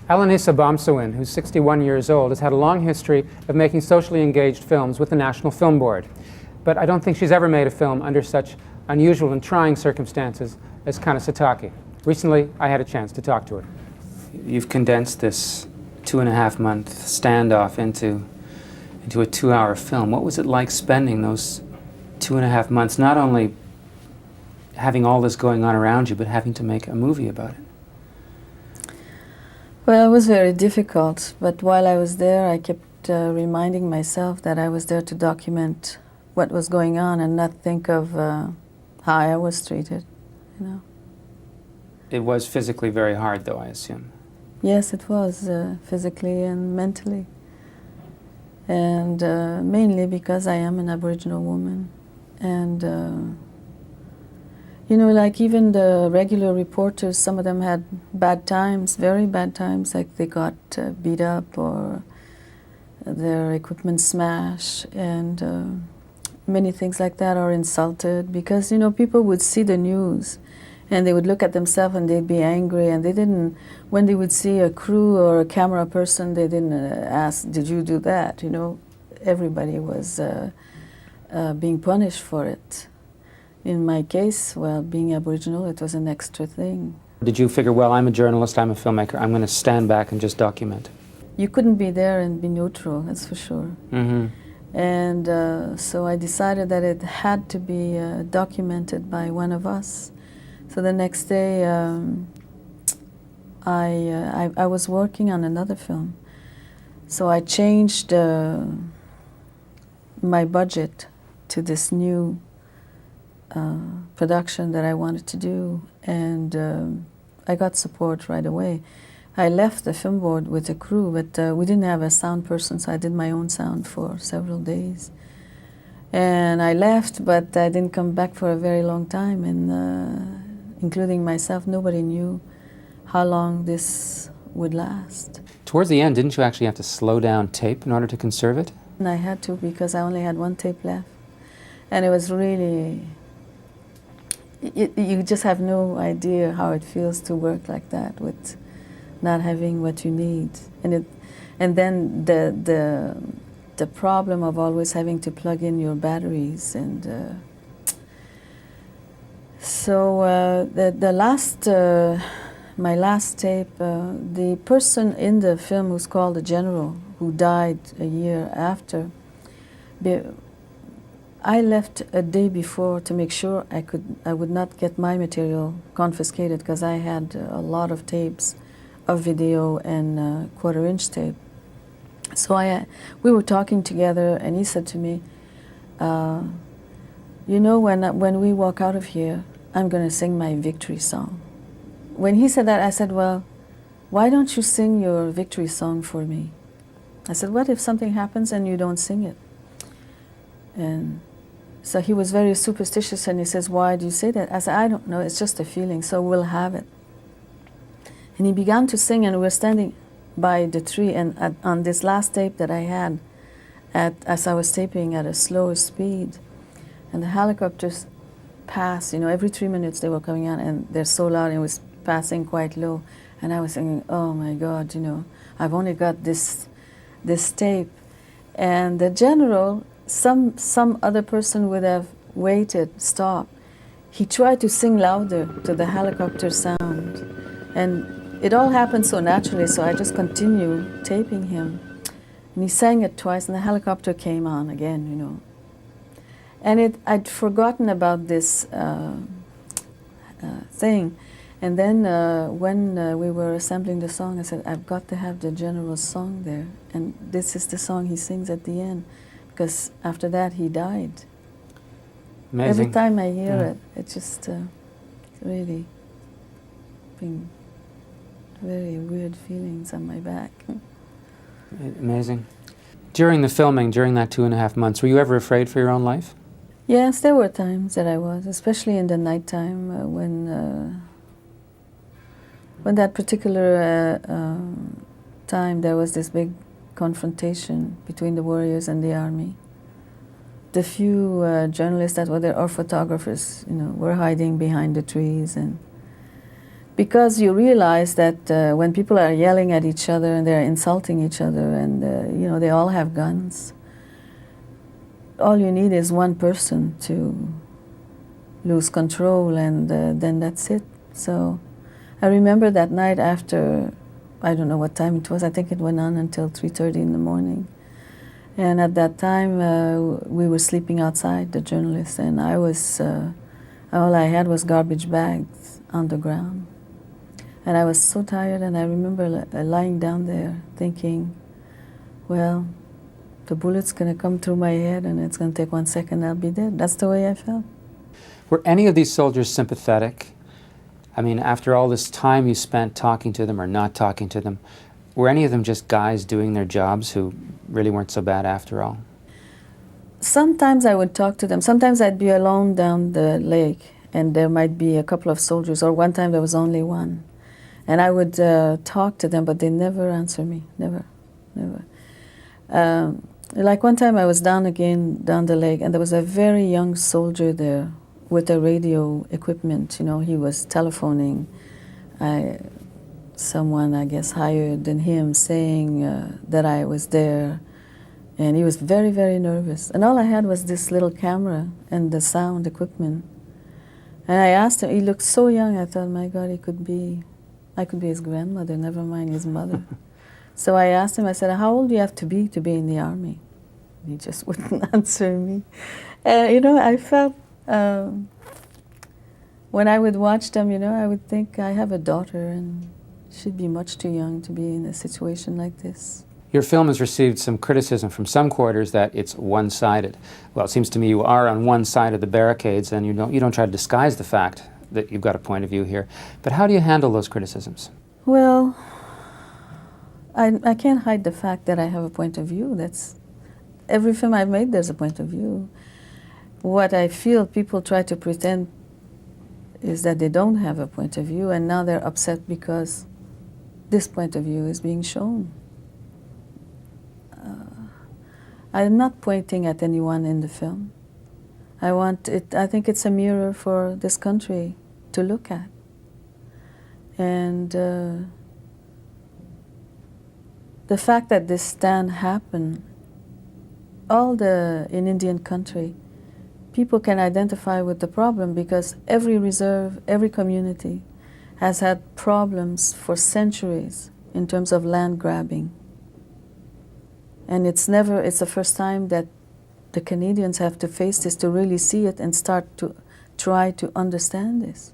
Alanis Obomsawin, who's 61 years old, has had a long history of making socially engaged films with the National Film Board. But I don't think she's ever made a film under such unusual and trying circumstances as Kanehsatake. Recently, I had a chance to talk to her. You've condensed this 2.5-month standoff into a 2-hour film. What was it like spending those 2.5 months, not only having all this going on around you, but having to make a movie about it? Well, it was very difficult, but while I was there, I kept reminding myself that I was there to document what was going on and not think of how I was treated, you know. It was physically very hard, though, I assume. Yes, it was, physically and mentally. And mainly because I am an Aboriginal woman. And you know, like even the regular reporters, some of them had bad times, very bad times, like they got beat up or their equipment smashed, and many things like that, or insulted, because, you know, people would see the news and they would look at themselves and they'd be angry, and they didn't, when they would see a crew or a camera person, they didn't ask, did you do that? You know, everybody was being punished for it. In my case, well, being Aboriginal, it was an extra thing. Did you figure, well, I'm a journalist, I'm a filmmaker, I'm going to stand back and just document? You couldn't be there and be neutral, that's for sure. Mm-hmm. And so I decided that it had to be documented by one of us. So the next day, I was working on another film. So I changed my budget to this new production that I wanted to do, and I got support right away. I left the film board with a crew, but we didn't have a sound person, so I did my own sound for several days. And I left, but I didn't come back for a very long time, and including myself, nobody knew how long this would last. Towards the end, didn't you actually have to slow down tape in order to conserve it? And I had to, because I only had one tape left. And it was really, you just have no idea how it feels to work like that with not having what you need. And then the problem of always having to plug in your batteries. And so the last, my last tape, the person in the film who's called the General, who died a year after, I left a day before to make sure I would not get my material confiscated, because I had a lot of tapes of video and quarter-inch tape. So we were talking together, and he said to me, you know, when we walk out of here, I'm going to sing my victory song. When he said that, I said, well, why don't you sing your victory song for me? I said, what if something happens and you don't sing it? And so he was very superstitious, and he says, why do you say that? I said, I don't know, it's just a feeling, so we'll have it. And he began to sing, and we were standing by the tree, and on this last tape that I had, as I was taping at a slower speed, and the helicopters passed, you know, every 3 minutes they were coming out, and they're so loud, and it was passing quite low. And I was thinking, oh my God, you know, I've only got this tape. And the General, some other person would have waited, stopped. He tried to sing louder to the helicopter sound. And it all happened so naturally, so I just continued taping him. And he sang it twice, and the helicopter came on again, you know. And I'd forgotten about this thing. And then when we were assembling the song, I said, I've got to have the General's song there. And this is the song he sings at the end, because after that he died. Amazing. Every time I hear it, it just really brings very weird feelings on my back. Amazing. During the filming, during that 2.5 months, were you ever afraid for your own life? Yes, there were times that I was, especially in the nighttime when that particular time there was this big confrontation between the warriors and the army. The few journalists that were there, or photographers, you know, were hiding behind the trees, and because you realize that when people are yelling at each other and they're insulting each other and you know, they all have guns, all you need is one person to lose control, and then that's it. So I remember that night after, I don't know what time it was, I think it went on until 3:30 in the morning. And at that time, we were sleeping outside, the journalists, and I was, all I had was garbage bags on the ground. And I was so tired, and I remember lying down there thinking, well, the bullet's gonna come through my head and it's gonna take 1 second, I'll be dead. That's the way I felt. Were any of these soldiers sympathetic? I mean, after all this time you spent talking to them or not talking to them, were any of them just guys doing their jobs who really weren't so bad after all? Sometimes I would talk to them. Sometimes I'd be alone down the lake and there might be a couple of soldiers, or one time there was only one. And I would talk to them, but they never answer me, never. Like one time I was down the lake, and there was a very young soldier there with a radio equipment. You know, he was telephoning someone, I guess, higher than him, saying that I was there. And he was very, very nervous. And all I had was this little camera and the sound equipment. And I asked him, he looked so young, I thought, my God, I could be his grandmother, never mind his mother. So I asked him, I said, how old do you have to be in the army? He just wouldn't answer me. And, you know, I felt, when I would watch them, you know, I would think, I have a daughter and she'd be much too young to be in a situation like this. Your film has received some criticism from some quarters that it's one-sided. Well, it seems to me you are on one side of the barricades, and you don't try to disguise the fact that you've got a point of view here. But how do you handle those criticisms? Well, I can't hide the fact that I have a point of view. That's every film I've made, there's a point of view. What I feel people try to pretend is that they don't have a point of view, and now they're upset because this point of view is being shown. I'm not pointing at anyone in the film. I think it's a mirror for this country to look at. And the fact that this stand happened, in Indian country, people can identify with the problem because every reserve, every community has had problems for centuries in terms of land grabbing. And it's the first time that the Canadians have to face this, to really see it and start to try to understand this.